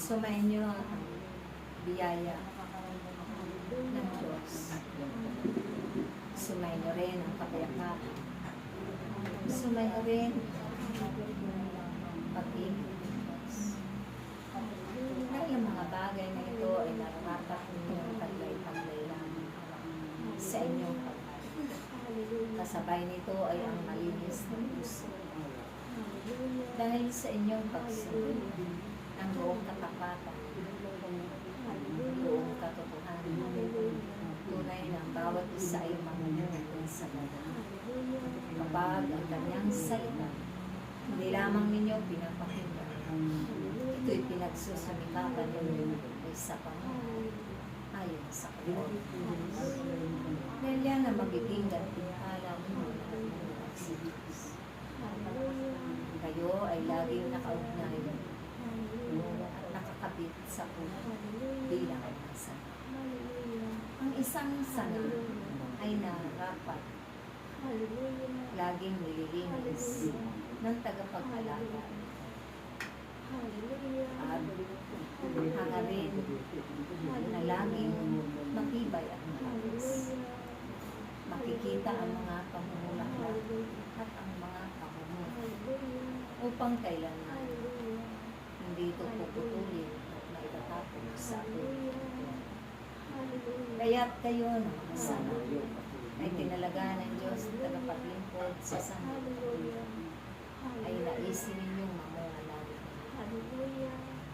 Sumayin niyo ang biyaya ng Diyos. Sumayin niyo rin ang kapayapaan. Sumayin niyo rin pag-ibig ng Diyos. Dahil ang mga bagay na ito ay nararapat ninyong taglay-taglay lang sa inyong pagkain. Kasabay nito ay ang malinis na puso. Dahil sa inyong pagsunod, ang buong katapatan, buong katotohanan, tunay na ang bawat isa ay mamumuhay sa banal. Kapag ang kanyang salita, hindi lamang ninyo pinapakinggan, ito'y pinagsusumikapan ninyo ay sa pamamahay ayon sa kalooban. Dahil yan ang magiging gantimpala mo na nagsisis. Kayo ay laging nakaugnay at nakakabit sa puno bilang nasa. Ang isang sana ay narapat laging nililinis ng tagapag-alaga at hangarin na laging matibay at malakas. Makikita ang mga pamumulaklak at ang mga pamumulak upang kailanman hindi ito puputulin at maitatapon sa atin. Kaya't kayo na mga sana ay tinalaga ng Diyos na tagapaglingkod sa sanlibutan ay naisin ninyong mamungalangin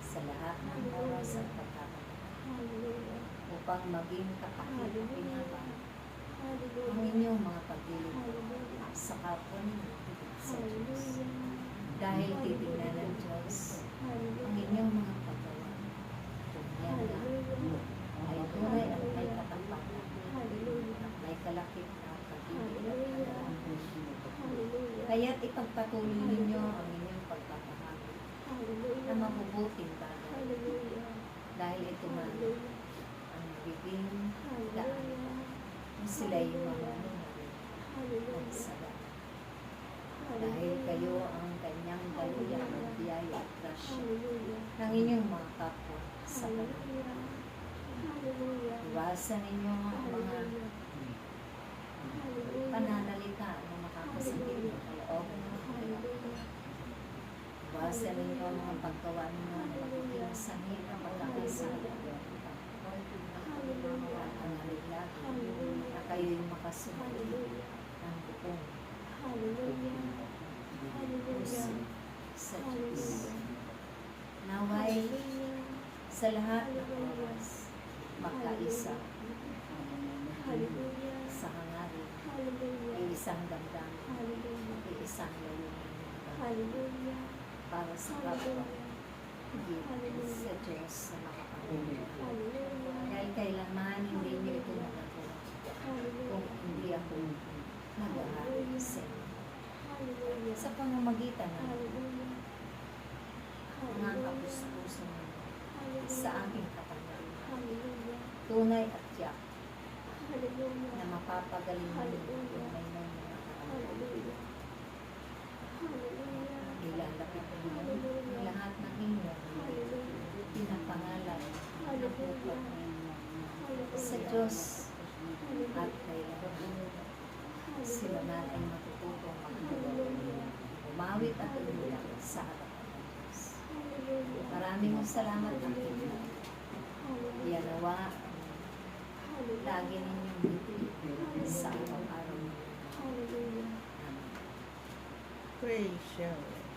sa lahat ng oras at pagkakataon upang maging kapakit-pinabang ang inyong mga paglilingkod sa kapwa ninyo sa Diyos. Dahil titignan ng Diyos ang inyong mga paggawa. Kung yan ay tunay at may katapangan at may kalakip na pag-ibig at pag-aaral. Kaya't ipagpatuloy ninyo ang inyong pagpapahagi na mabubuting bagay. Dahil ito man ang nagiging daan kung sila'y mamunungan ng sagat. Dahil kayo ang kanyang daluyan ng biyaya at grasya ng inyong mga kapwa sa panahon. Iwasan ninyo ang mga pananalita na makakasakit ng kalooban ng Panginoon. Iwasan ninyo ang mga paggawa ninyo na magiging sangit ang pagkakasala. At ang haliglagi na kayo'y makasumalit ng buong puso sa Diyos. Naway sa lahat ng oras magkaisa sa hangarin ay isang damdamin ay isang layunin para sa kapwa sa Diyos na makapagpunan. Dahil kailanman hindi niyo ito magagawa kung hindi ako nag-aaral sa inyo. Sa pamamagitan ng mga kapus-puso sa aking katangahan, tunay at tiyak na mapapagaling ninyo yung may mga katangahan. Ilalapit ko ang lahat ng inyong pinapangalan na pupag sa Diyos at kailangan sila na ay matutupong umawit at umulang sa harapan ng Diyos. Maraming salamat ang Panginoon. Yanawa lagi ninyong bibig sa araw-araw. Praise you.